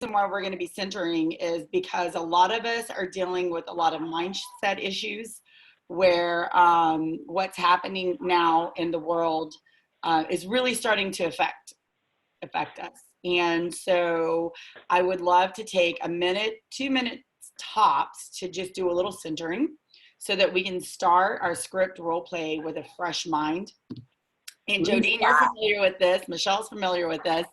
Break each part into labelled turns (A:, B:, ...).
A: reason why we're going to be centering is because a lot of us are dealing with a lot of mindset issues where what's happening now in the world is really starting to affect us. And so I would love to take a minute, 2 minutes tops to just do a little centering so that we can start our script role play with a fresh mind. And Jodine, you're familiar with this. Michelle's familiar with this.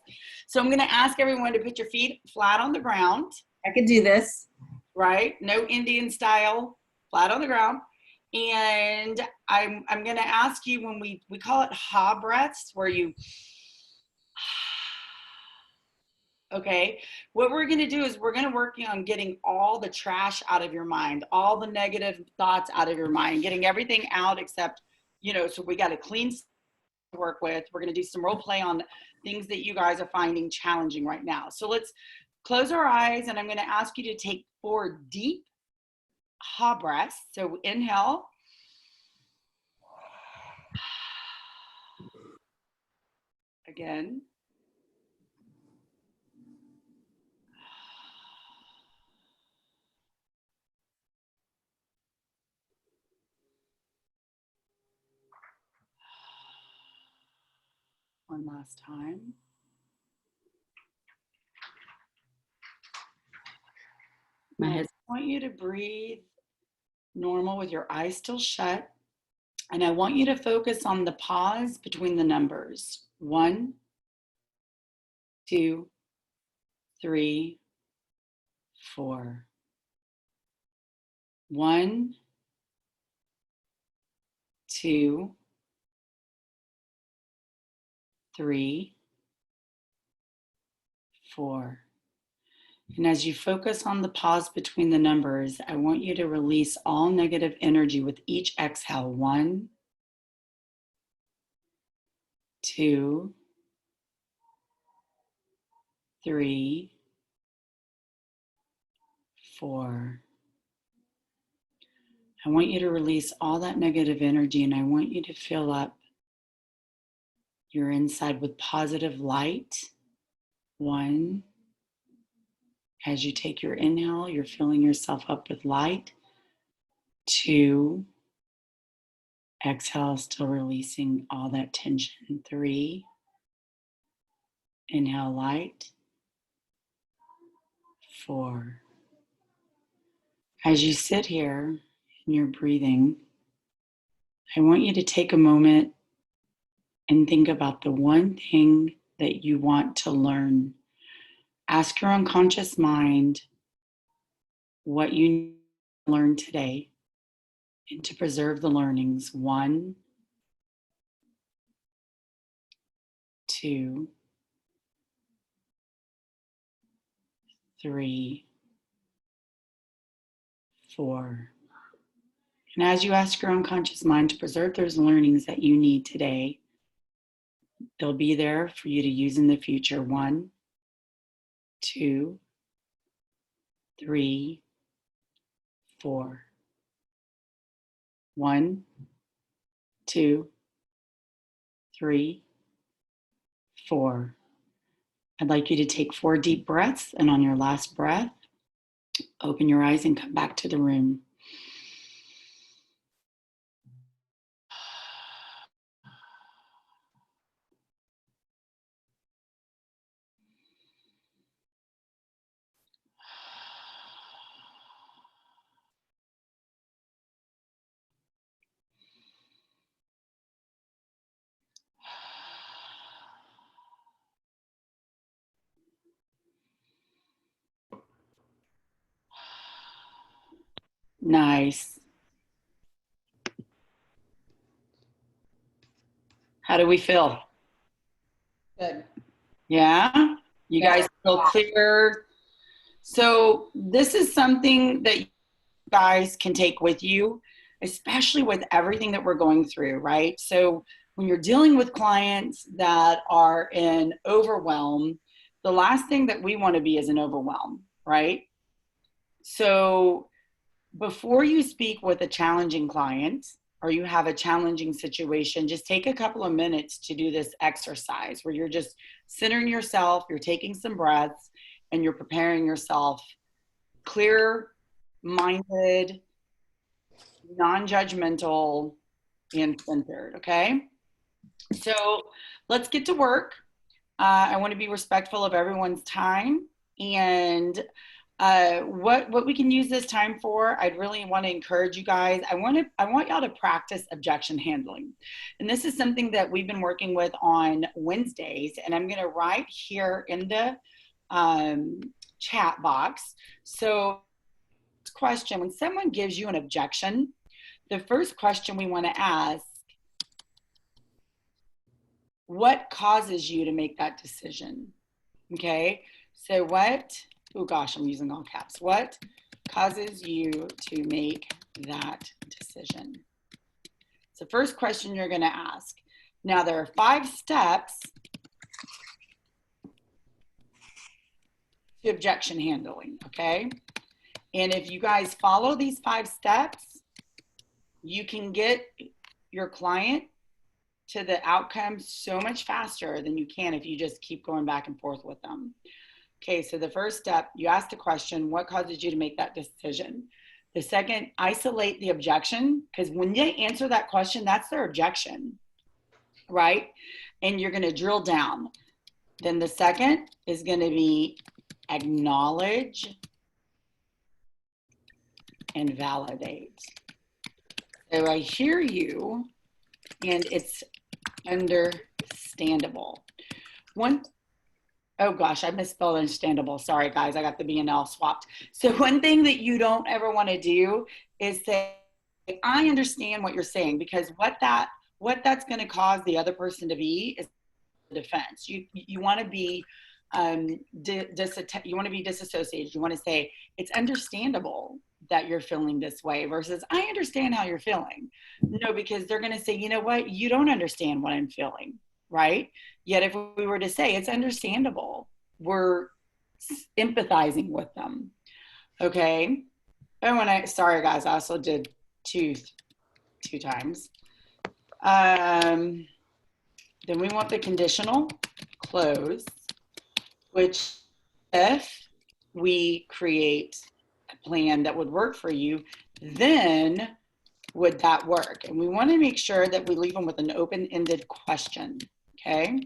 A: So I'm going to ask everyone to put your feet flat on the ground.
B: I can do this.
A: Right? No Indian style, flat on the ground. And I'm going to ask you when we call it ha breaths, where you, okay, what we're going to do is we're going to work on getting all the trash out of your mind, all the negative thoughts out of your mind, getting everything out except, so we got a clean to work with. We're going to do some role play on things that you guys are finding challenging right now. So let's close our eyes, and I'm going to ask you to take 4 deep ha breaths. So inhale. Again. One last time. I want you to breathe normal with your eyes still shut. And I want you to focus on the pause between the numbers. 1, 2, 3, 4. 1, 2, 3, 4. And as you focus on the pause between the numbers, I want you to release all negative energy with each exhale. 1, 2, 3, 4. I want you to release all that negative energy, and I want you to fill up your inside with positive light. 1. As you take your inhale, you're filling yourself up with light. 2. Exhale, still releasing all that tension. 3. Inhale, light. 4. As you sit here and you're breathing, I want you to take a moment and think about the one thing that you want to learn. Ask your unconscious mind what you learned today and to preserve the learnings. 1, 2, 3, 4. And as you ask your unconscious mind to preserve those learnings that you need today, they'll be there for you to use in the future. 1, 2, 3, 4. 1, 2, 3, 4. I'd like you to take 4 deep breaths, and on your last breath, open your eyes and come back to the room. Nice. How do we feel?
B: Good.
A: Yeah? You guys feel clear? So this is something that you guys can take with you, especially with everything that we're going through, right? So when you're dealing with clients that are in overwhelm, the last thing that we want to be is an overwhelm, right? So before you speak with a challenging client or you have a challenging situation, just take a couple of minutes to do this exercise where you're just centering yourself, you're taking some breaths, and you're preparing yourself clear-minded, non-judgmental, and centered, okay? So let's get to work. I want to be respectful of everyone's time, and what we can use this time for, I'd really want to encourage you guys. I want y'all to practice objection handling, and this is something that we've been working with on Wednesdays, and I'm going to write here in the chat box. So, question: when someone gives you an objection, the first question we want to ask: what causes you to make that decision? Okay, so what, oh gosh, I'm using all caps. What causes you to make that decision? It's the first question you're gonna ask. Now there are 5 steps to objection handling, okay? And if you guys follow these 5 steps, you can get your client to the outcome so much faster than you can if you just keep going back and forth with them. Okay, so the first step, you ask the question, what causes you to make that decision? The second, isolate the objection, because when they answer that question, that's their objection, right? And you're gonna drill down. Then the second is gonna be acknowledge and validate. So I hear you, and it's understandable. Oh gosh, I misspelled understandable. Sorry guys, I got the B and L swapped. So one thing that you don't ever want to do is say, I understand what you're saying, because what that's going to cause the other person to be is defense. You want to be you want to be disassociated. You want to say, it's understandable that you're feeling this way, versus I understand how you're feeling. No, because they're going to say, you know what, you don't understand what I'm feeling, right? Yet if we were to say it's understandable, we're empathizing with them. Okay. And sorry guys, I also did two times. Then we want the conditional close, which if we create a plan that would work for you, then would that work? And we want to make sure that we leave them with an open-ended question, okay?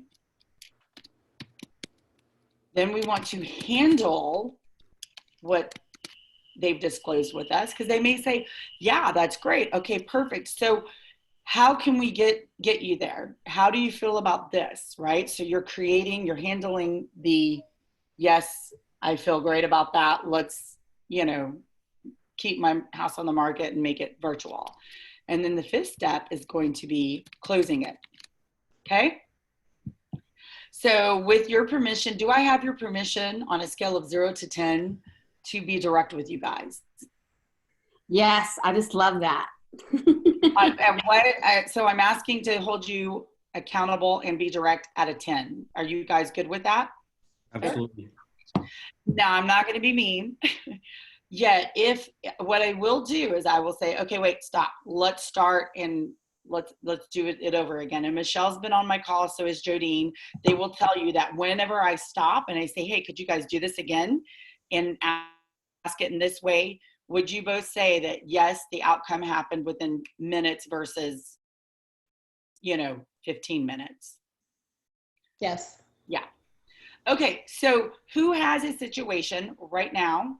A: Then we want to handle what they've disclosed with us, because they may say, yeah, that's great. Okay, perfect. So how can we get you there? How do you feel about this, right? So you're handling the, yes, I feel great about that. Let's, keep my house on the market and make it virtual. And then the 5th step is going to be closing it, okay? So with your permission, do I have your permission on a scale of 0 to 10 to be direct with you guys?
B: Yes, I just love that.
A: So I'm asking to hold you accountable and be direct at a 10. Are you guys good with that?
C: Absolutely.
A: Now, I'm not going to be mean. Yet, what I will do is I will say, okay, wait, stop. Let's start and let's do it over again. And Michelle's been on my call, so is Jodine. They will tell you that whenever I stop and I say, hey, could you guys do this again and ask it in this way, would you both say that, yes, the outcome happened within minutes versus, 15 minutes?
B: Yes.
A: Yeah. Okay, so who has a situation right now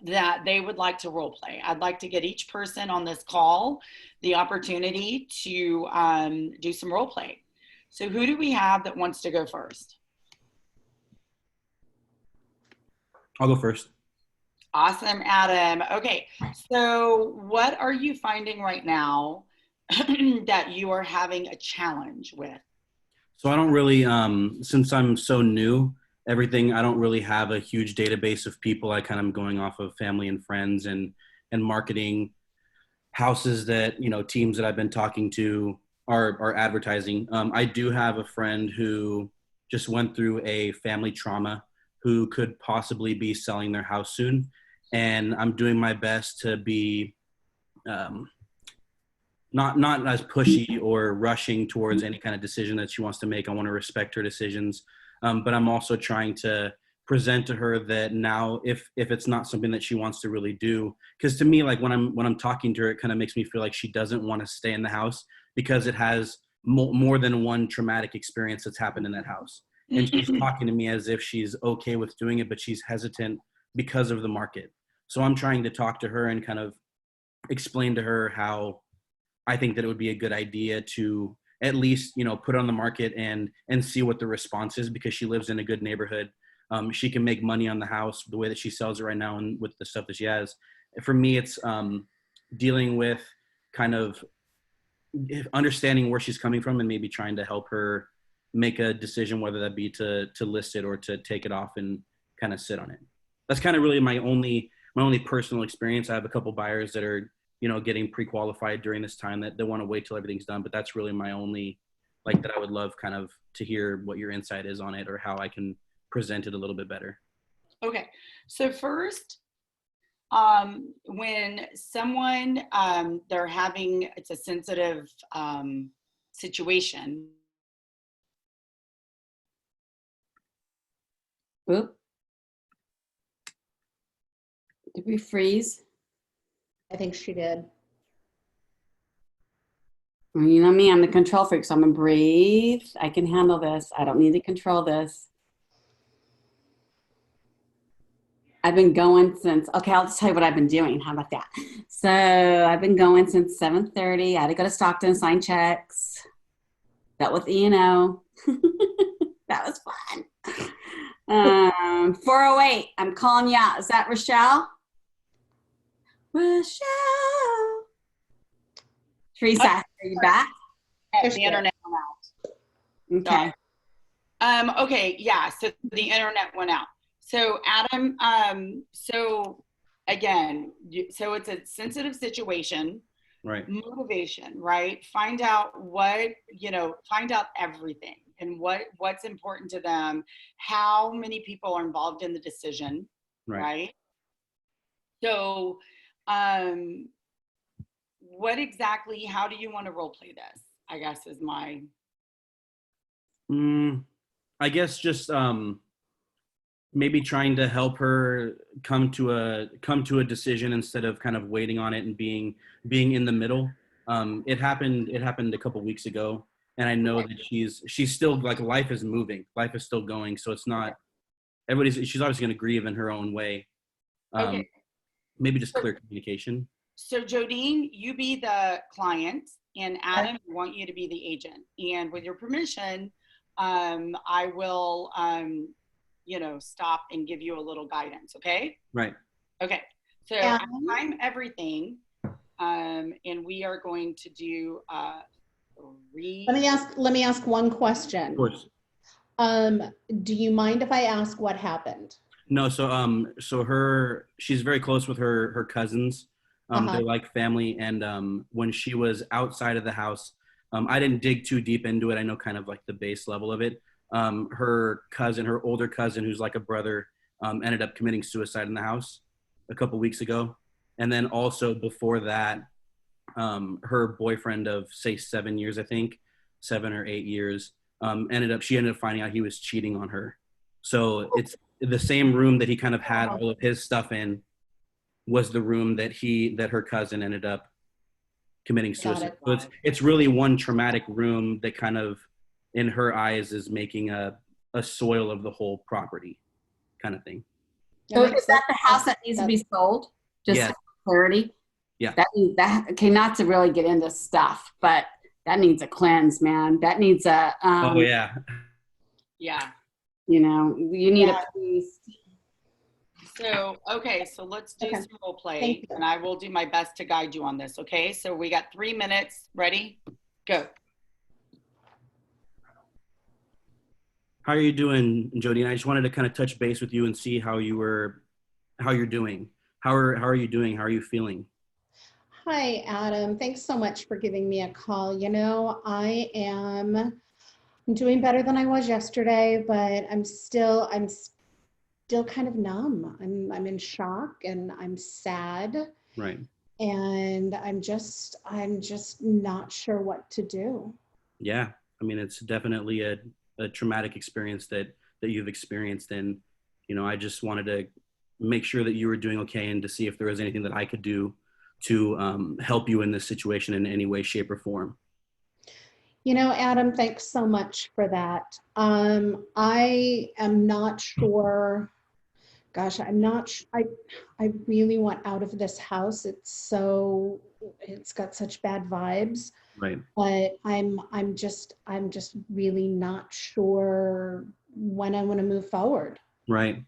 A: that they would like to role play? I'd like to get each person on this call the opportunity to do some role play. So who do we have that wants to go first?
C: I'll go first.
A: Awesome, Adam. Okay, so what are you finding right now that you are having a challenge with?
C: So I don't really, since I'm so new, I don't really have a huge database of people. I kind of am going off of family and friends and marketing houses that, teams that I've been talking to are advertising. I do have a friend who just went through a family trauma who could possibly be selling their house soon. And I'm doing my best to be not as pushy or rushing towards any kind of decision that she wants to make. I want to respect her decisions. But I'm also trying to present to her that now if it's not something that she wants to really do, because to me, like when I'm talking to her, it kind of makes me feel like she doesn't want to stay in the house because it has more than one traumatic experience that's happened in that house. And she's talking to me as if she's okay with doing it, but she's hesitant because of the market. So I'm trying to talk to her and kind of explain to her how I think that it would be a good idea to at least, put it on the market and see what the response is, because she lives in a good neighborhood. She can make money on the house the way that she sells it right now and with the stuff that she has. For me, it's dealing with kind of understanding where she's coming from and maybe trying to help her make a decision, whether that be to list it or to take it off and kind of sit on it. That's kind of really my only personal experience. I have a couple buyers that are, getting pre-qualified during this time that they want to wait till everything's done. But that's really my only, like, that I would love kind of to hear what your insight is on it or how I can present it a little bit better.
A: Okay. So first, when someone, it's a sensitive situation.
B: Oop. Did we freeze?
D: I think she did.
B: Well, you know me, I'm the control freak, so I'm gonna breathe. I can handle this. I don't need to control this. I've been going since, okay, I'll just tell you what I've been doing. How about that? So I've been going since 7:30. I had to go to Stockton, sign checks. Dealt with E&O. That was fun. 408, I'm calling you out. Is that Rochelle? Rochelle. Teresa, are you back?
A: The internet went
B: Okay.
A: out. Okay, yeah, so the internet went out. So Adam, so again, so it's a sensitive situation.
C: Right.
A: Motivation, right? Find out find out everything and what's important to them, how many people are involved in the decision, right? So, how do you want to role play this? I guess is my.
C: I guess just maybe trying to help her come to a decision instead of kind of waiting on it and being in the middle. It happened a couple weeks ago, and I know that she's still, like, life is moving, life is still going, so it's not she's obviously going to grieve in her own way.
A: Okay.
C: Maybe just clear communication.
A: So Jodine, you be the client, and Adam, I want you to be the agent. And with your permission, I will, stop and give you a little guidance. Okay.
C: Right.
A: Okay. So time everything, and we are going to do
D: Let me ask one question.
C: Of course.
D: Do you mind if I ask what happened?
C: No. So she's very close with her cousins. They're like family. And when she was outside of the house, I didn't dig too deep into it. I know kind of like the base level of it. Her older cousin, who's like a brother, ended up committing suicide in the house a couple weeks ago. And then also before that, her boyfriend of, say, 7 years, I think 7 or 8 years, she ended up finding out he was cheating on her. So it's the same room that he kind of had all of his stuff in was the room that her cousin ended up committing suicide. So it's really one traumatic room that kind of, in her eyes, is making a soil of the whole property kind of thing.
B: So is that the house that needs to be sold? Just for clarity?
C: Yeah.
B: Okay, not to really get into stuff, but that needs a cleanse, man. That needs a
C: oh yeah.
A: Yeah.
B: You need a priest.
A: So, okay, so let's do some role play, and I will do my best to guide you on this, okay? So we got 3 minutes. Ready? Go.
C: How are you doing, Jody? I just wanted to kind of touch base with you and see how you're doing. How are you doing? How are you feeling?
D: Hi, Adam. Thanks so much for giving me a call. I am doing better than I was yesterday, but I'm still kind of numb. I'm in shock and I'm sad.
C: Right.
D: And I'm just not sure what to do.
C: Yeah. I mean, it's definitely a traumatic experience that you've experienced. And I just wanted to make sure that you were doing okay and to see if there was anything that I could do to help you in this situation in any way, shape, or form.
D: Adam, thanks so much for that. I am not sure. Gosh, I really want out of this house. It's got such bad vibes.
C: Right.
D: But I'm just really not sure when I want to move forward.
C: Right.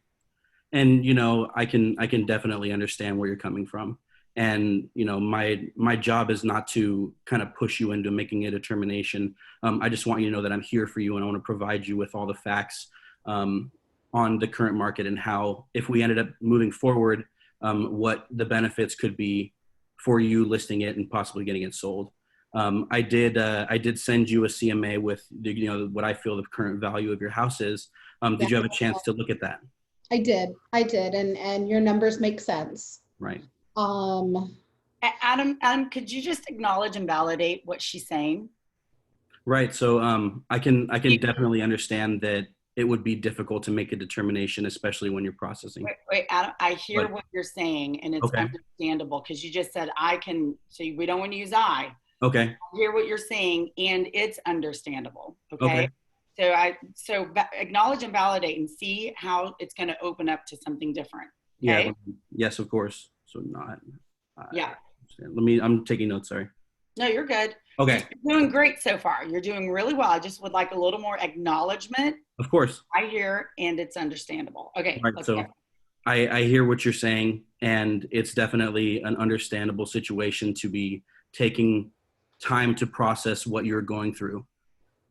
C: And, I can definitely understand where you're coming from. And, my job is not to kind of push you into making a determination. I just want you to know that I'm here for you, and I want to provide you with all the facts on the current market and how, if we ended up moving forward, what the benefits could be for you listing it and possibly getting it sold. I did send you a CMA with what I feel the current value of your house is. Did you have a chance to look at that?
D: I did. And your numbers make sense.
C: Right.
A: Adam, could you just acknowledge and validate what she's saying?
C: Right. So I can definitely understand that it would be difficult to make a determination, especially when you're processing.
A: Wait, Adam, I hear what you're saying, and it's understandable because you just said I can. So we don't want to use I.
C: Okay.
A: I hear what you're saying, and it's understandable. Okay. So acknowledge and validate, and see how it's going to open up to something different. Okay?
C: Yeah. Yes, of course. So not.
A: Yeah.
C: I'm taking notes. Sorry.
A: No, you're good.
C: Okay.
A: You're doing great so far. You're doing really well. I just would like a little more acknowledgement.
C: Of course.
A: I hear, and it's understandable. Okay.
C: Right. So I hear what you're saying, and it's definitely an understandable situation to be taking time to process what you're going through.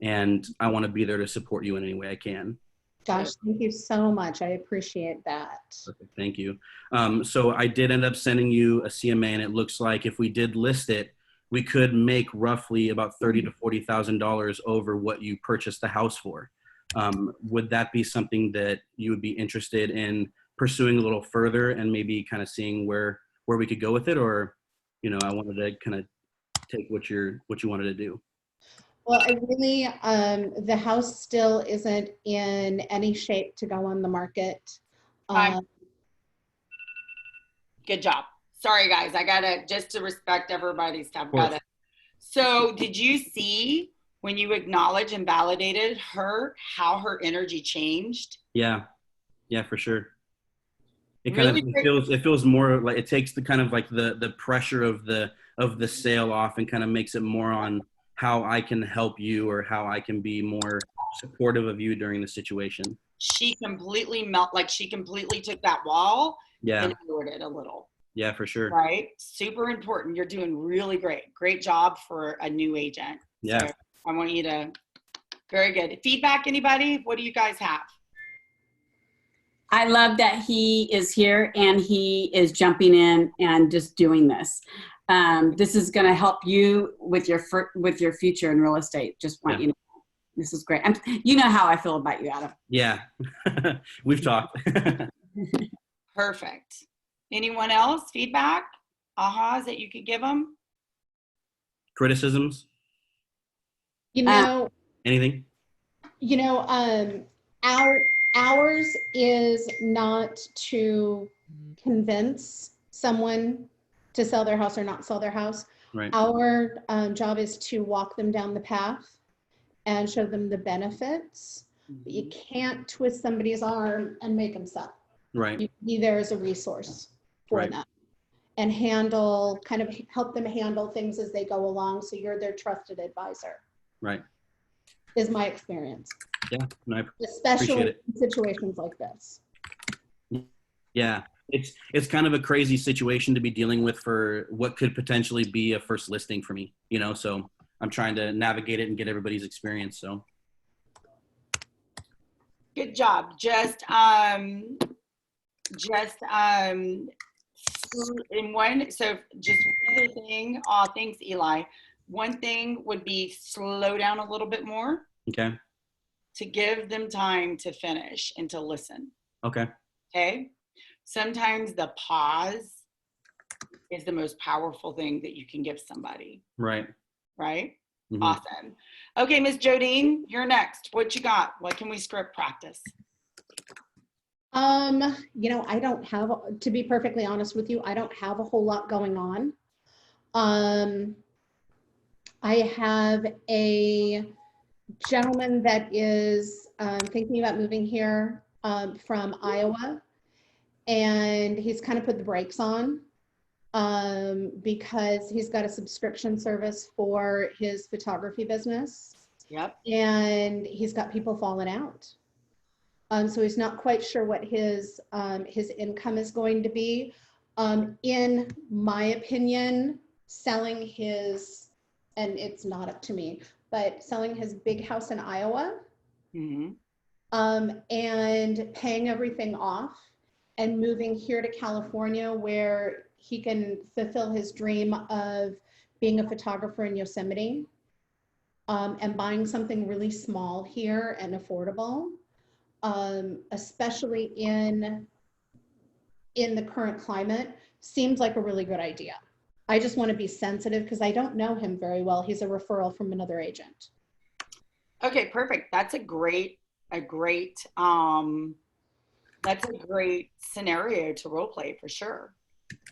C: And I want to be there to support you in any way I can.
D: Gosh, thank you so much. I appreciate that.
C: Perfect. Thank you. So I did end up sending you a CMA, and it looks like if we did list it, we could make roughly about $30,000 to $40,000 over what you purchased the house for. Would that be something that you would be interested in pursuing a little further and maybe kind of seeing where we could go with it? Or, I wanted to kind of take what you wanted to do.
D: Well, I really, the house still isn't in any shape to go on the market.
A: Good job. Sorry, guys. I gotta, just to respect everybody's stuff. So did you see when you acknowledged and validated her, how her energy changed?
C: Yeah, for sure. It feels more like it takes the kind of like the pressure of the sale off and kind of makes it more on how I can help you or how I can be more supportive of you during the situation.
A: She completely she completely took that wall and lowered it a little.
C: Yeah, for sure.
A: Right? Super important. You're doing really great. Great job for a new agent.
C: Yeah.
A: So I want you to, very good. Feedback, anybody? What do you guys have?
B: I love that he is here and he is jumping in and just doing this. This is going to help you with your future in real estate. Just want you to know. This is great. You know how I feel about you, Adam.
C: Yeah. We've talked.
A: Perfect. Anyone else? Feedback? Ahas that you could give them?
C: Criticisms? Anything?
D: Ours is not to convince someone to sell their house or not sell their house.
C: Right.
D: Our job is to walk them down the path and show them the benefits. But you can't twist somebody's arm and make them sell.
C: Right.
D: You can be there as a resource for them and help them handle things as they go along. So you're their trusted advisor.
C: Right.
D: Is my experience.
C: Yeah. No,
D: especially in situations like this.
C: Yeah. It's kind of a crazy situation to be dealing with for what could potentially be a first listing for me, so I'm trying to navigate it and get everybody's experience. So.
A: Good job. Just in one, so just one other thing. Thanks, Eli. One thing would be slow down a little bit more.
C: Okay.
A: To give them time to finish and to listen.
C: Okay.
A: Okay. Sometimes the pause is the most powerful thing that you can give somebody.
C: Right.
A: Right?
C: Mm-hmm.
A: Awesome. Okay, Miss Jodine, you're next. What you got? What can we script practice?
D: I don't have, to be perfectly honest with you, I don't have a whole lot going on. I have a gentleman that is thinking about moving here from Iowa, and he's kind of put the brakes on because he's got a subscription service for his photography business.
A: Yep.
D: And he's got people falling out. So he's not quite sure what his income is going to be. In my opinion, selling his, and it's not up to me, but selling his big house in Iowa,
A: Mm-hmm.
D: and paying everything off and moving here to California where he can fulfill his dream of being a photographer in Yosemite, and buying something really small here and affordable. Especially in the current climate, seems like a really good idea. I just want to be sensitive because I don't know him very well. He's a referral from another agent.
A: Okay, perfect. That's a great scenario to role play for sure,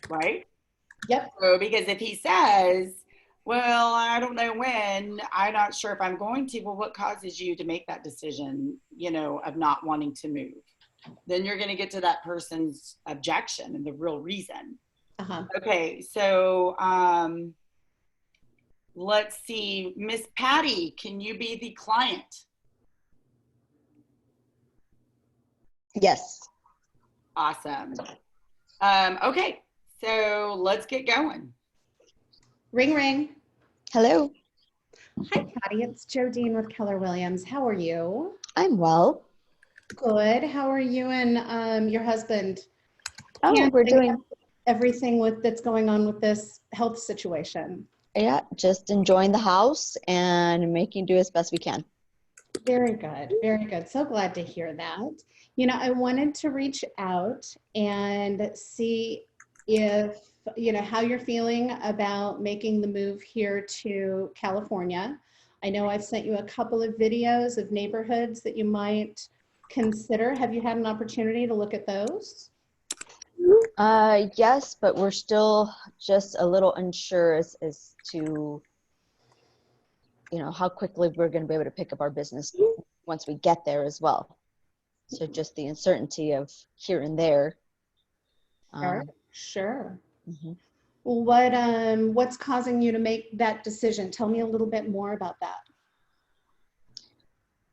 A: right?
D: Yep.
A: So because if he says, well, I don't know when, I'm not sure if I'm going to, well, what causes you to make that decision, of not wanting to move? Then you're going to get to that person's objection and the real reason.
D: Uh-huh.
A: Okay, so let's see. Miss Patty, can you be the client?
E: Yes.
A: Awesome. Okay, so let's get going.
D: Ring, ring.
E: Hello.
D: Hi, Patty. It's Jodine with Keller Williams. How are you?
E: I'm well.
D: Good. How are you and your husband?
E: Oh, we're doing
D: everything that's going on with this health situation.
E: Yeah, just enjoying the house and making do as best we can.
D: Very good. Very good. So glad to hear that. I wanted to reach out and see if, how you're feeling about making the move here to California. I know I've sent you a couple of videos of neighborhoods that you might consider. Have you had an opportunity to look at those?
E: Yes, but we're still just a little unsure as to, how quickly we're going to be able to pick up our business once we get there as well. So just the uncertainty of here and there.
D: Sure.
E: Mm-hmm.
D: What's causing you to make that decision? Tell me a little bit more about that.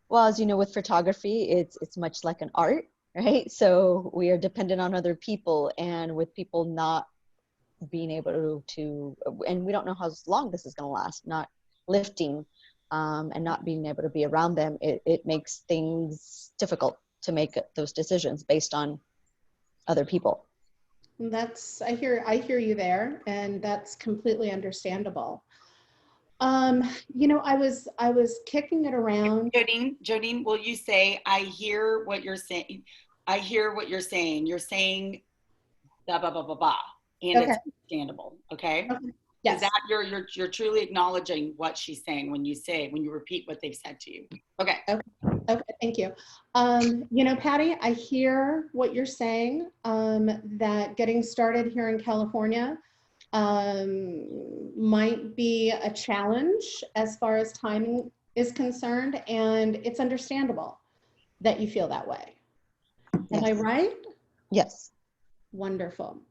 E: Well, as you know, with photography, it's much like an art, right? So we are dependent on other people, and with people not being able to, and we don't know how long this is going to last, not lifting, and not being able to be around them, it makes things difficult to make those decisions based on other people.
D: I hear you there, and that's completely understandable. I was kicking it around.
A: Jodine, will you say, I hear what you're saying. I hear what you're saying. You're saying blah, blah, blah, blah, blah. And
D: Okay.
A: It's understandable. Okay.
D: Yes.
A: Is that you're truly acknowledging what she's saying when you repeat what they've said to you. Okay.
D: Okay, thank you. Patty, I hear what you're saying, that getting started here in California might be a challenge as far as timing is concerned, and it's understandable that you feel that way.
E: Yes.
D: Am I right?
E: Yes.
D: Wonderful.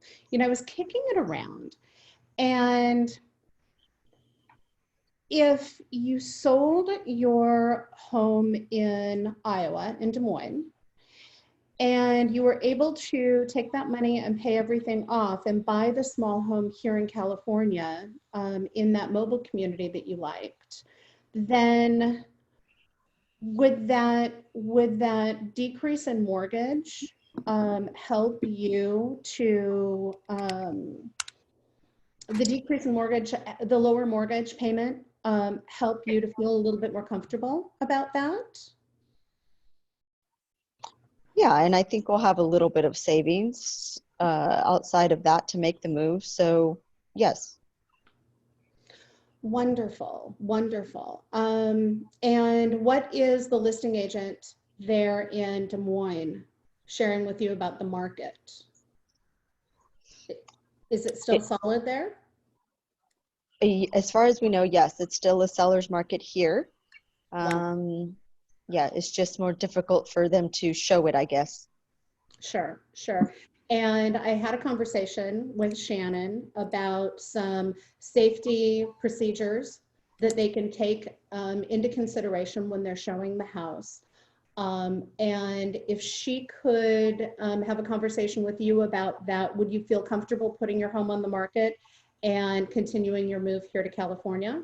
D: I was kicking it around, and if you sold your home in Iowa, in Des Moines, and you were able to take that money and pay everything off and buy the small home here in California, in that mobile community that you liked, then would that decrease in mortgage help you to, the decrease in mortgage, the lower mortgage payment, help you to feel a little bit more comfortable about that?
E: Yeah, and I think we'll have a little bit of savings outside of that to make the move. So yes.
D: Wonderful, wonderful. And what is the listing agent there in Des Moines sharing with you about the market. Is it still solid there?
E: As far as we know, yes, it's still a seller's market here. Yeah, it's just more difficult for them to show it, I guess.
D: Sure, sure. And I had a conversation with Shannon about some safety procedures that they can take into consideration when they're showing the house. And if she could have a conversation with you about that, would you feel comfortable putting your home on the market and continuing your move here to California?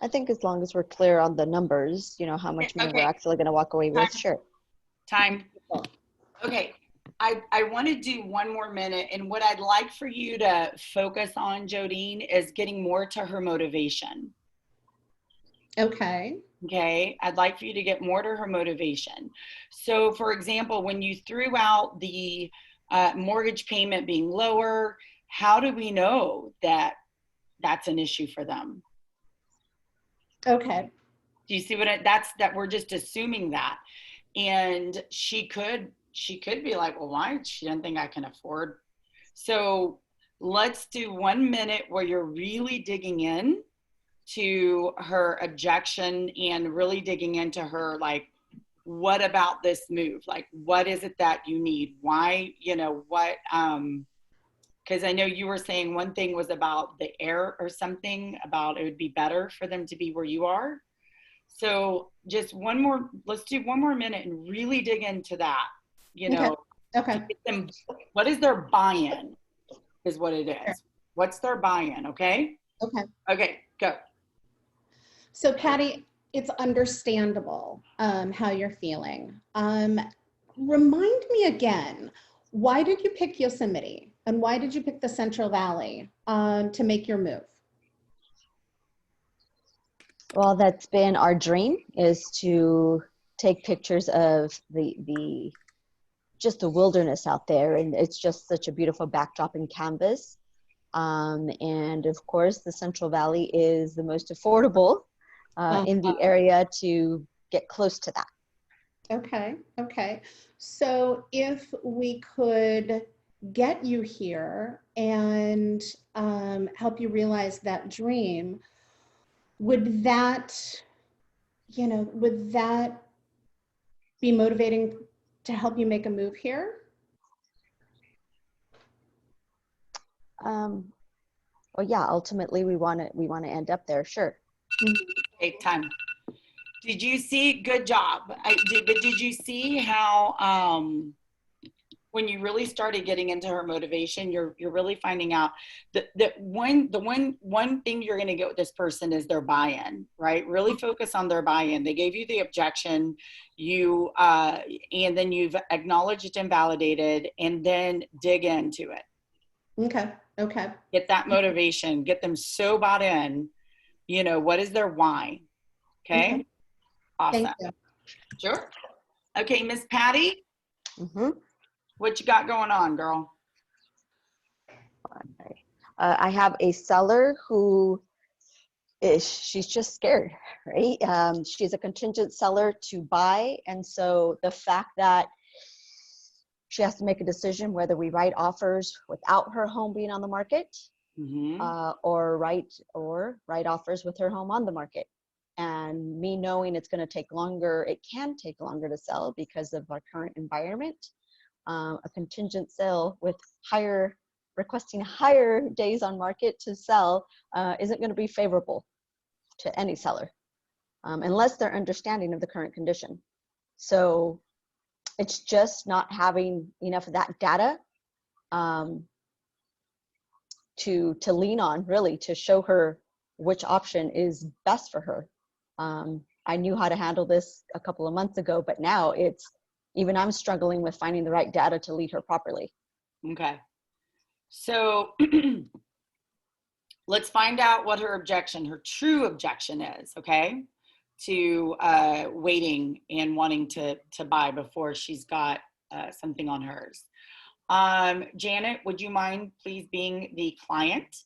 E: I think as long as we're clear on the numbers, you know, how much money we're actually going to walk away with, sure.
A: Time. Okay. I want to do one more minute, and what I'd like for you to focus on, Jodine, is getting more to her motivation.
D: Okay.
A: Okay. I'd like for you to get more to her motivation. So, for example, when you threw out the mortgage payment being lower, how do we know that that's an issue for them?
D: Okay.
A: Do you see what that we're just assuming that, and she could be like, well, why? She doesn't think I can afford. So let's do 1 minute where you're really digging in to her objection and really digging into her, like, what about this move? Like, what is it that you need? Why, you know, what, because I know you were saying one thing was about the air or something, about it would be better for them to be where you are. So just let's do 1 more minute and really dig into that, you know.
D: Okay.
A: What is their buy-in is what it is.
D: Sure.
A: What's their buy-in, okay? Okay, go.
D: So Patty, it's understandable how you're feeling. Remind me again, why did you pick Yosemite? And why did you pick the Central Valley to make your move?
E: Well, that's been our dream, is to take pictures of the just the wilderness out there, and it's just such a beautiful backdrop and canvas. And of course, the Central Valley is the most affordable in the area to get close to that.
D: Okay, okay. So if we could get you here and help you realize that dream, would that be motivating to help you make a move here?
E: Well, yeah, ultimately we want to end up there, sure.
A: Okay, time. Did you see, good job. But did you see how when you really started getting into her motivation, you're really finding out that the one thing you're going to get with this person is their buy-in, right? Really focus on their buy-in. They gave you the objection, and then you've acknowledged and validated, and then dig into it.
D: Okay. Okay.
A: Get that motivation. Get them so bought in. You know, what is their why? Okay. Awesome.
D: Thank you.
A: Sure. Okay, Miss Patty.
E: Mm-hmm.
A: What you got going on, girl?
E: I have a seller who she's just scared, right? She's a contingent seller to buy. And so the fact that she has to make a decision whether we write offers without her home being on the market, or write offers with her home on the market. And me knowing it's going to take longer, it can take longer to sell because of our current environment. A contingent sale with requesting higher days on market to sell isn't going to be favorable to any seller unless they're understanding of the current condition. So it's just not having enough of that data to lean on, really, to show her which option is best for her. I knew how to handle this a couple of months ago, but now even I'm struggling with finding the right data to lead her properly.
A: Okay. So let's find out what her true objection is, okay, to waiting and wanting to buy before she's got something on hers. Janet, would you mind please being the client?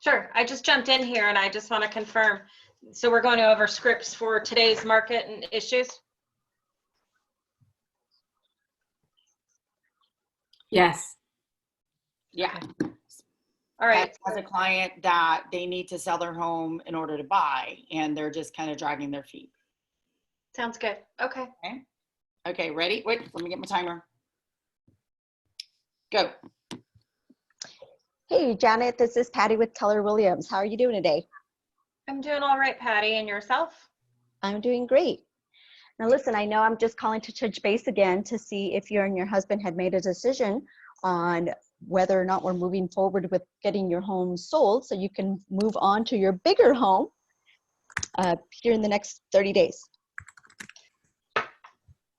F: Sure. I just jumped in here and I just want to confirm So we're going over scripts for today's market and issues.
B: Yes.
A: Yeah.
F: All right.
A: As a client that they need to sell their home in order to buy, and they're just kind of dragging their feet.
F: Sounds good. Okay.
A: Okay, ready? Wait, let me get my timer. Go.
E: Hey, Janet, this is Patty with Keller Williams. How are you doing today?
F: I'm doing all right, Patty. And yourself?
E: I'm doing great. Now, listen, I know I'm just calling to touch base again to see if you and your husband had made a decision on whether or not we're moving forward with getting your home sold so you can move on to your bigger home here in the next 30 days.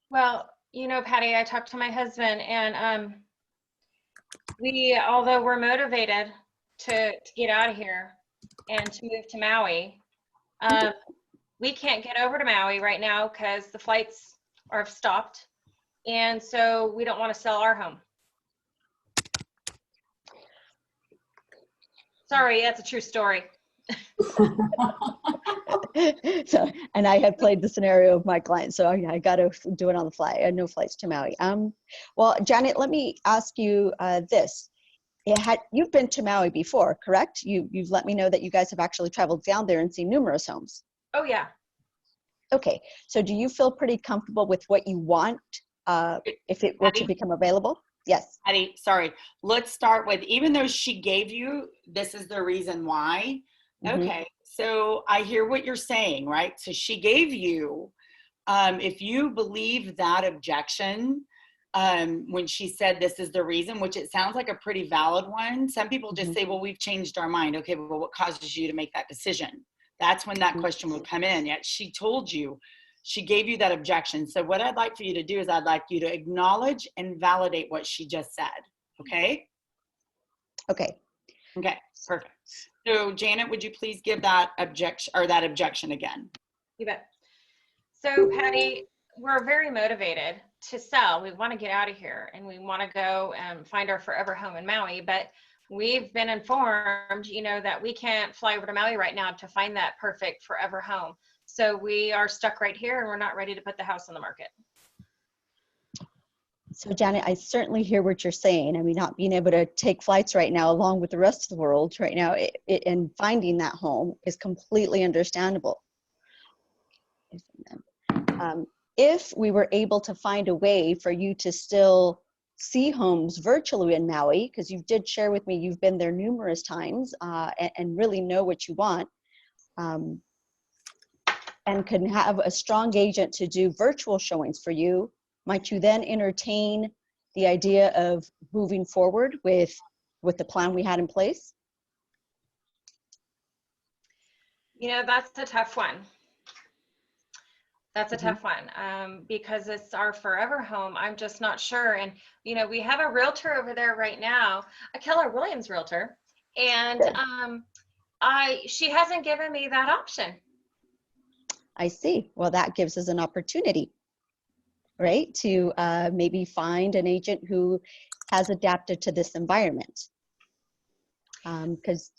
F: Well, Patty, I talked to my husband, and although we're motivated to get out of here and to move to Maui, we can't get over to Maui right now because the flights are stopped, and so we don't want to sell our home. Sorry, that's a true story.
E: So, and I had played the scenario of my client, so I got to do it on the fly. I had no flights to Maui. Well, Janet, let me ask you this. You've been to Maui before, correct? You've let me know that you guys have actually traveled down there and seen numerous homes.
F: Oh, yeah.
E: Okay, so do you feel pretty comfortable with what you want if it were to become available? Yes.
A: Patty, sorry. Let's start with, even though she gave you, this is the reason why.
E: Mm-hmm.
A: Okay, so I hear what you're saying, right? So she gave you, if you believe that objection, when she said this is the reason, which it sounds like a pretty valid one. Some people just say, well, we've changed our mind. Okay, well, what causes you to make that decision? That's when that question would come in. Yet she told you, she gave you that objection. So what I'd like for you to do is I'd like you to acknowledge and validate what she just said. Okay?
E: Okay.
A: Okay, perfect. So Janet, would you please give that objection again?
F: You bet. So Patty, we're very motivated to sell. We want to get out of here and we want to go and find our forever home in Maui, but we've been informed, that we can't fly over to Maui right now to find that perfect forever home. So we are stuck right here and we're not ready to put the house on the market.
E: So Janet, I certainly hear what you're saying. I mean, not being able to take flights right now, along with the rest of the world right now, and finding that home is completely understandable. If we were able to find a way for you to still see homes virtually in Maui, because you did share with me you've been there numerous times and really know what you want, and can have a strong agent to do virtual showings for you, might you then entertain the idea of moving forward with the plan we had in place?
F: That's a tough one. That's a tough one because it's our forever home. I'm just not sure. And, we have a realtor over there right now, a Keller Williams realtor, and she hasn't given me that option.
E: I see. Well, that gives us an opportunity, right, to maybe find an agent who has adapted to this environment. Because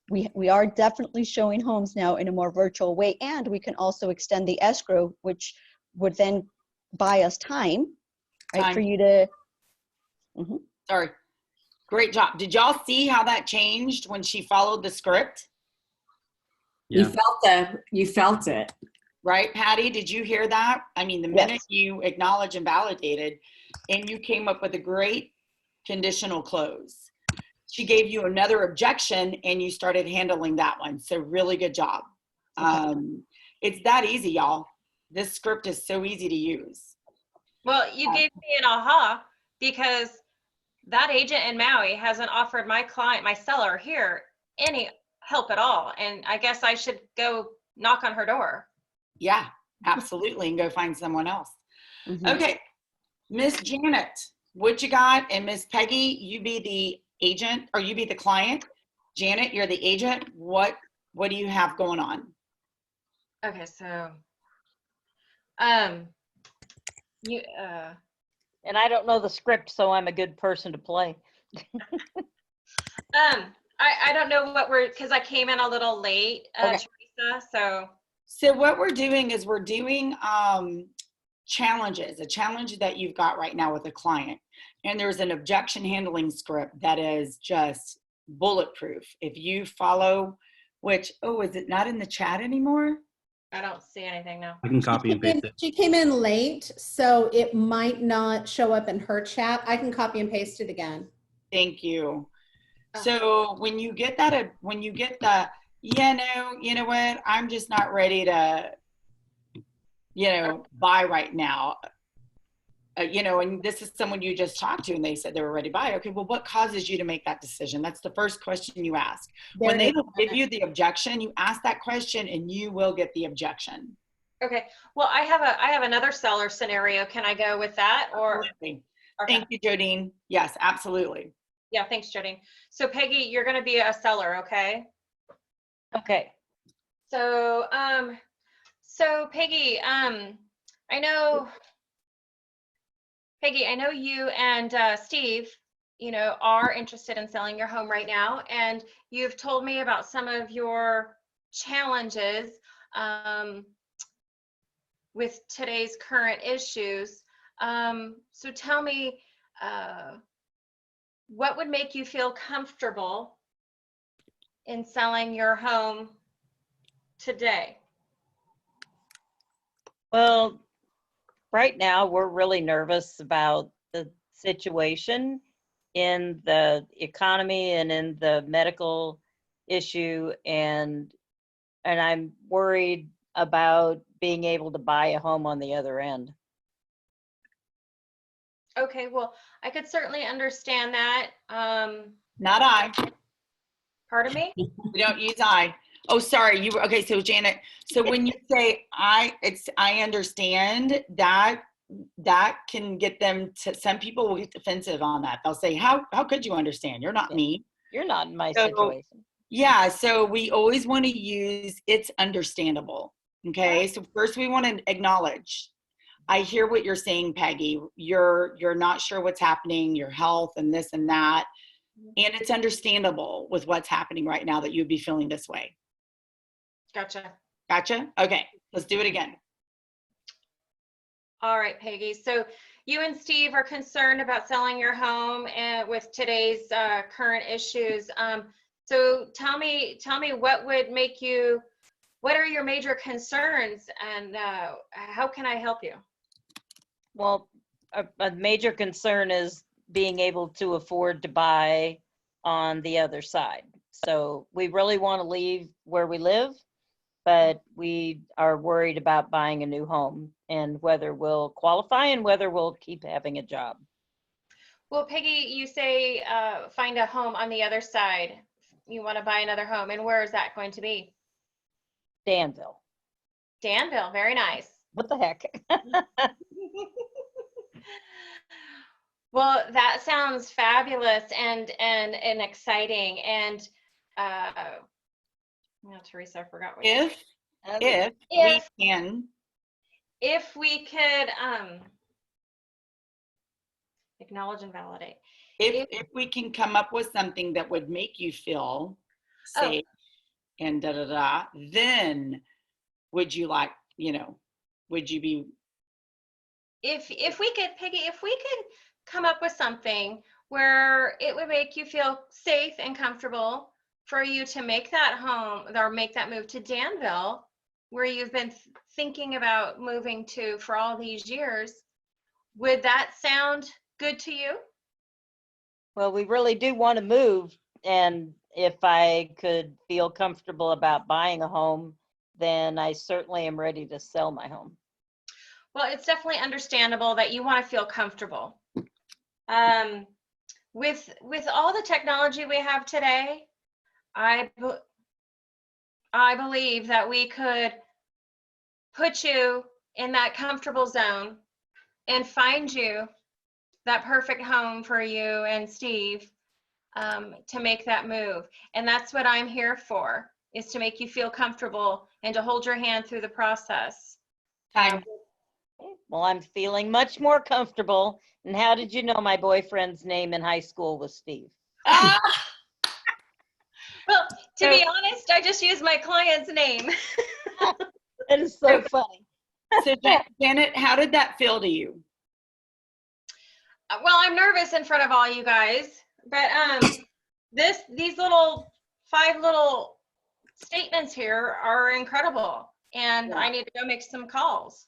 E: we are definitely showing homes now in a more virtual way, and we can also extend the escrow, which would then buy us time, right, for you to.
A: Sorry. Great job. Did y'all see how that changed when she followed the script?
C: Yeah.
B: You felt it.
A: Right, Patty? Did you hear that? I mean, the minute you acknowledged and validated, and you came up with a great conditional close. She gave you another objection, and you started handling that one. So really good job. It's that easy, y'all. This script is so easy to use.
F: Well, you gave me an aha, because that agent in Maui hasn't offered my client, my seller here, any help at all. And I guess I should go knock on her door.
A: Yeah, absolutely. And go find someone else. Okay. Miss Janet, what you got? And Miss Peggy, you be the agent, or you be the client. Janet, you're the agent. What do you have going on?
F: Okay, so you
G: and I don't know the script, so I'm a good person to play.
F: I don't know what because I came in a little late,
E: Okay.
F: So
A: So what we're doing is we're doing challenges, a challenge that you've got right now with a client. And there's an objection handling script that is just bulletproof. If you follow, which, oh, is it not in the chat anymore?
F: I don't see anything now.
C: I can copy and paste it.
D: She came in late, so it might not show up in her chat. I can copy and paste it again.
A: Thank you. So when you get that, when you get the, you know what, I'm just not ready to, buy right now. And this is someone you just talked to and they said they were ready to buy. Okay, well, what causes you to make that decision? That's the first question you ask. When they give you the objection, you ask that question and you will get the objection.
F: Okay. Well, I have another seller scenario. Can I go with that? Or
A: Absolutely.
F: Okay.
A: Thank you, Jodine. Yes, absolutely.
F: Yeah, thanks, Jodine. So Peggy, you're going to be a seller, okay?
G: Okay.
F: So, Peggy, I know you and Steve, are interested in selling your home right now, and you've told me about some of your challenges with today's current issues. So tell me, what would make you feel comfortable in selling your home today?
G: Well, right now we're really nervous about the situation in the economy and in the medical issue, and I'm worried about being able to buy a home on the other end.
F: Okay, well, I could certainly understand that.
A: Not I.
F: Pardon me?
A: We don't use I. Oh, sorry. Okay. So Janet, so when you say I understand that can get them to, some people will get defensive on that. They'll say, how could you understand? You're not me.
G: You're not in my situation.
A: Yeah. So we always want to use it's understandable. Okay. So first we want to acknowledge, I hear what you're saying, Peggy. You're not sure what's happening, your health and this and that. And it's understandable with what's happening right now that you'd be feeling this way.
F: Gotcha.
A: Gotcha? Okay, let's do it again.
F: All right, Peggy. So you and Steve are concerned about selling your home and with today's current issues. So tell me what would make you, what are your major concerns, and how can I help you?
G: Well, a major concern is being able to afford to buy on the other side. So we really want to leave where we live, but we are worried about buying a new home and whether we'll qualify and whether we'll keep having a job.
F: Well, Peggy, you say find a home on the other side. You want to buy another home, and where is that going to be?
G: Danville.
F: Danville, very nice.
G: What the heck?
F: Well, that sounds fabulous and exciting. And Teresa, I forgot what
A: If we can,
F: if we could acknowledge and validate.
A: if we can come up with something that would make you feel safe and then would you like, would you be?
F: If we could, Peggy, if we could come up with something where it would make you feel safe and comfortable for you to make that home or make that move to Danville, where you've been thinking about moving to for all these years, would that sound good to you?
G: Well, we really do want to move, and if I could feel comfortable about buying a home, then I certainly am ready to sell my home.
F: Well, it's definitely understandable that you want to feel comfortable. With all the technology we have today, I believe that we could put you in that comfortable zone and find you that perfect home for you and Steve to make that move. And that's what I'm here for, is to make you feel comfortable and to hold your hand through the process.
G: Well, I'm feeling much more comfortable. And how did you know my boyfriend's name in high school was Steve?
F: Well, to be honest, I just used my client's name.
G: That is so funny.
A: So Janet, how did that feel to you?
F: Well, I'm nervous in front of all you guys, but these five little statements here are incredible, and I need to go make some calls.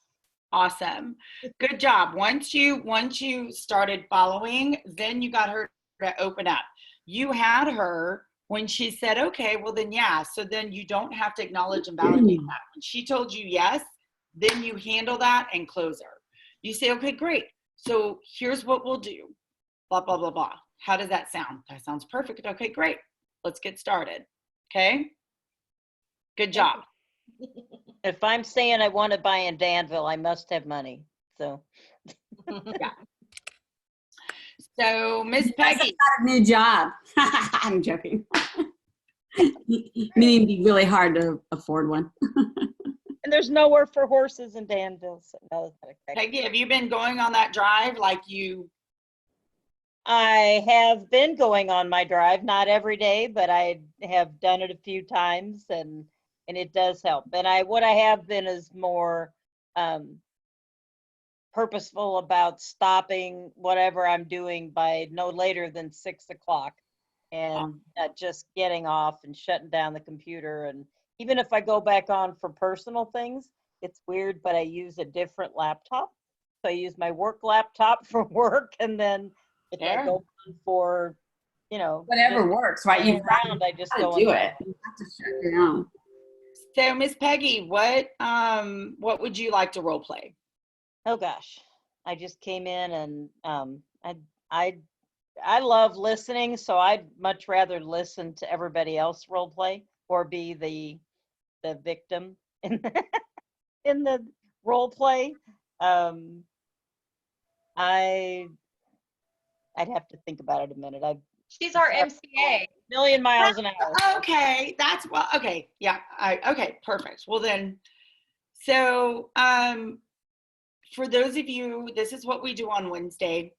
A: Awesome. Good job. Once you started following, then you got her to open up. You had her when she said, okay, well then, yeah. So then you don't have to acknowledge and validate that. When she told you yes, then you handle that and close her. You say, okay, great. So here's what we'll do. Blah, blah, blah, blah. How does that sound? That sounds perfect. Okay, great. Let's get started. Okay. Good job.
G: If I'm saying I want to buy in Danville, I must have money. So.
A: Yeah. So Miss Peggy.
B: Got a new job. I'm joking. Meaning it'd be really hard to afford one.
G: And there's nowhere for horses in Danville. So no,
A: Peggy, have you been going on that drive like you?
G: I have been going on my drive, not every day, but I have done it a few times, and it does help. And what I have been is more purposeful about stopping whatever I'm doing by no later than 6 o'clock, and just getting off and shutting down the computer. And even if I go back on for personal things, it's weird, but I use a different laptop. So I use my work laptop for work, and then if I go on for,
B: whatever works, right? You've got
G: I just go
B: do it. You have to shut down.
A: So Miss Peggy, what would you like to role play?
G: Oh gosh, I just came in, and I love listening, so I'd much rather listen to everybody else role play or be the victim in the role play. I'd have to think about it a minute.
F: She's our MCA.
G: Million miles an hour.
A: Okay, okay, yeah, okay, perfect. Well then, so for those of you, this is what we do on Wednesday,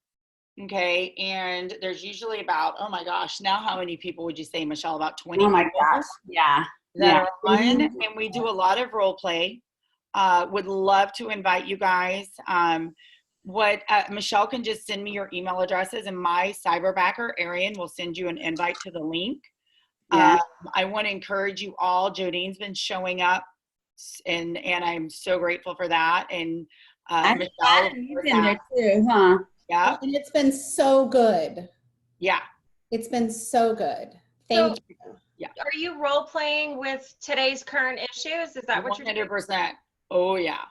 A: okay? And there's usually about, oh my gosh, now how many people would you say, Michele? About 20
B: Oh my
A: people
B: gosh, yeah.
A: that are on, and we do a lot of role play. Would love to invite you guys. Michele can just send me your email addresses, and my cyberbacker, Arian, will send you an invite to the link.
B: Yeah.
A: I want to encourage you all. Jodene's been showing up, and I'm so grateful for that. And Michele,
B: you've been there too, huh?
A: Yeah.
D: And it's been so good.
A: Yeah.
D: It's been so good. Thank you.
A: Yeah.
F: Are you role playing with today's current issues? Is that what you're doing?
A: 100%. Oh yeah.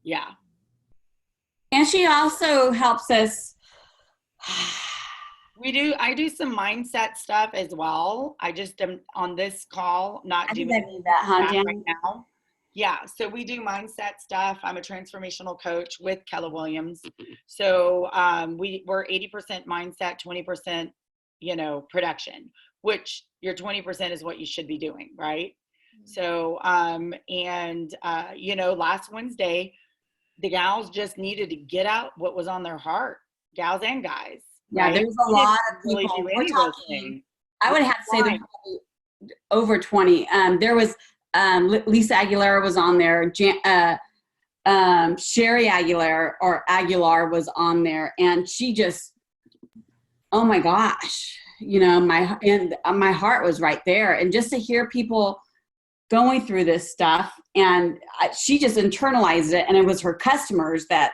A: Yeah.
B: And she also helps us.
A: I do some mindset stuff as well. I just am on this call, not doing
B: that
A: right now. Yeah. So we do mindset stuff. I'm a transformational coach with Keller Williams. So we're 80% mindset, 20%, production, which your 20% is what you should be doing. Right. So, last Wednesday, the gals just needed to get out what was on their heart, gals and guys.
B: Yeah,
A: right?
B: there's a lot of
A: really
B: people.
A: do any of those things.
B: I would have to say there's probably over 20. There was Lisa Aguilera was on there. Sherry Aguilar was on there, and she just, oh my gosh, my heart was right there. And just to hear people going through this stuff, and she just internalized it, and it was her customers that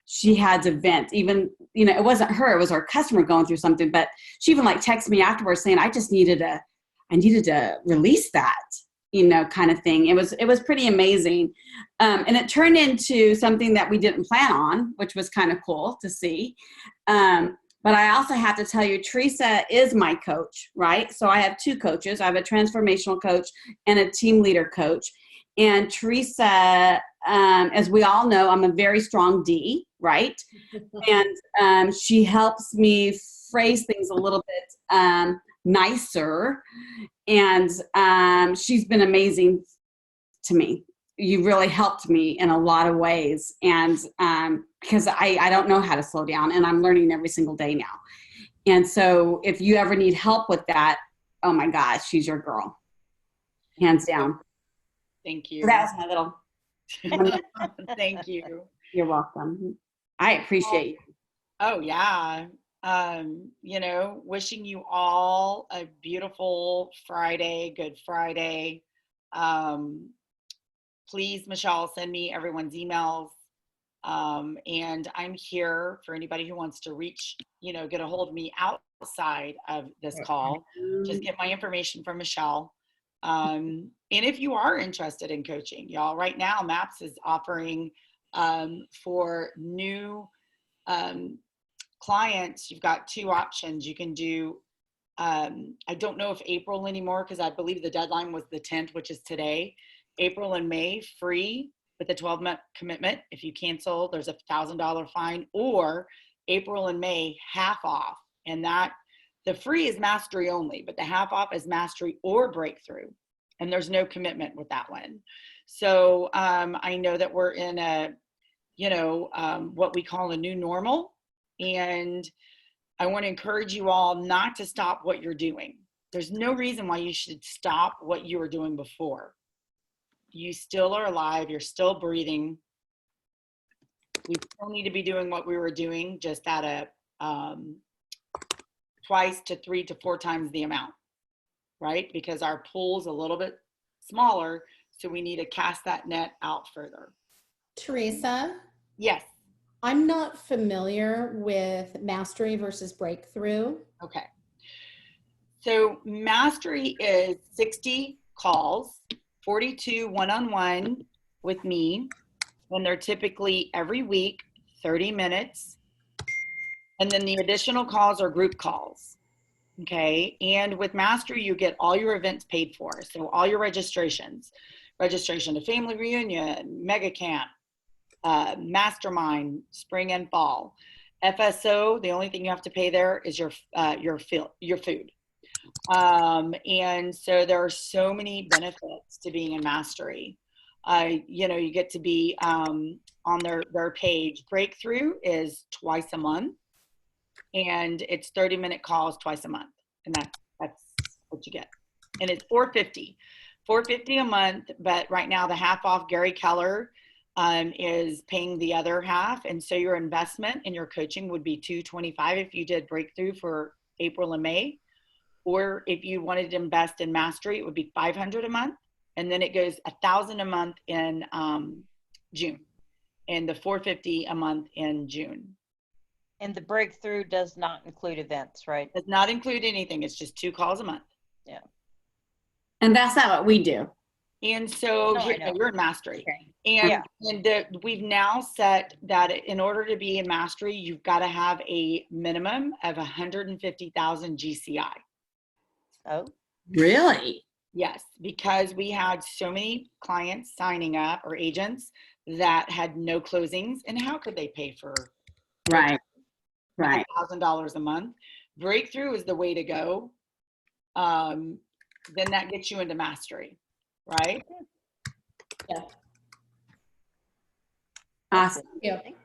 B: she had to vent. Even, it wasn't her, it was her customer going through something, but she even texted me afterwards saying, I needed to release that, kind of thing. It was pretty amazing. And it turned into something that we didn't plan on, which was kind of cool to see. But I also have to tell you, Teresa is my coach, right? So I have two coaches. I have a transformational coach and a team leader coach. And Teresa, as we all know, I'm a very strong D, right? And she helps me phrase things a little bit nicer. And she's been amazing to me. You really helped me in a lot of ways. And because I don't know how to slow down, and I'm learning every single day now. And so if you ever need help with that, oh my gosh, she's your girl. Hands down.
A: Thank you.
B: So that was my little,
A: Thank you.
B: you're welcome. I appreciate you.
A: Oh yeah. Wishing you all a beautiful Friday, Good Friday. Please, Michele, send me everyone's emails. And I'm here for anybody who wants to reach, get a hold of me outside of this call. Just get my information from Michele. And if you are interested in coaching, y'all, right now, Maps is offering for new clients, you've got 2 options. You can do, I don't know if April anymore, because I believe the deadline was the 10th, which is today. April and May free with a 12-month commitment. If you cancel, there's a $1,000 fine. Or April and May half off. And that the free is mastery only, but the half off is mastery or breakthrough. And there's no commitment with that one. So I know that we're in a, what we call a new normal. And I want to encourage you all not to stop what you're doing. There's no reason why you should stop what you were doing before. You still are alive. You're still breathing. We still need to be doing what we were doing, just at a twice to 3 to 4 times the amount, right? Because our pool's a little bit smaller, so we need to cast that net out further.
D: Teresa?
A: Yes.
D: I'm not familiar with mastery versus breakthrough.
A: Okay. So mastery is 60 calls, 42 one-on-one with me, and they're typically every week, 30 minutes. And then the additional calls are group calls. Okay. And with mastery, you get all your events paid for. So all your registrations, registration to family reunion, mega camp, mastermind, spring and fall. FSO, the only thing you have to pay there is your food. And so there are so many benefits to being in mastery. You get to be on their page. Breakthrough is twice a month, and it's 30-minute calls twice a month, and that's what you get. And it's $450 a month. But right now, the half off, Gary Keller is paying the other half, and so your investment in your coaching would be $225 if you did breakthrough for April and May. Or if you wanted to invest in mastery, it would be $500 a month, and then it goes $1,000 a month in June, and the $450 a month in June.
G: And the breakthrough does not include events, right?
A: Does not include anything. It's just 2 calls a month.
G: Yeah.
B: And that's not what we do.
A: And so
G: No, I know.
A: you're in mastery.
B: Okay.
A: And we've now set that in order to be in mastery, you've got to have a minimum of 150,000 GCI.
G: Oh,
B: Really?
A: Yes, because we had so many clients signing up, or agents that had no closings, and how could they pay for
B: Right.
A: $1,000 a month? Breakthrough is the way to go. Then that gets you into mastery, right?
D: Yeah.
B: Awesome.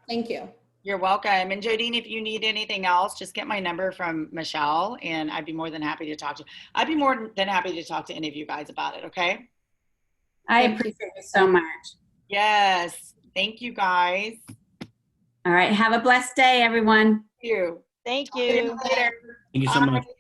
D: Thank you.
A: You're welcome. And Jodine, if you need anything else, just get my number from Michele, and I'd be more than happy to talk to you. I'd be more than happy to talk to any of you guys about it. Okay.
B: I
D: Thank you.
B: appreciate it so much.
A: Yes. Thank you, guys.
B: All right. Have a blessed day, everyone.
A: Thank you.
G: thank
A: See you
G: you.
A: later.
C: Thank you so much.
A: Bye.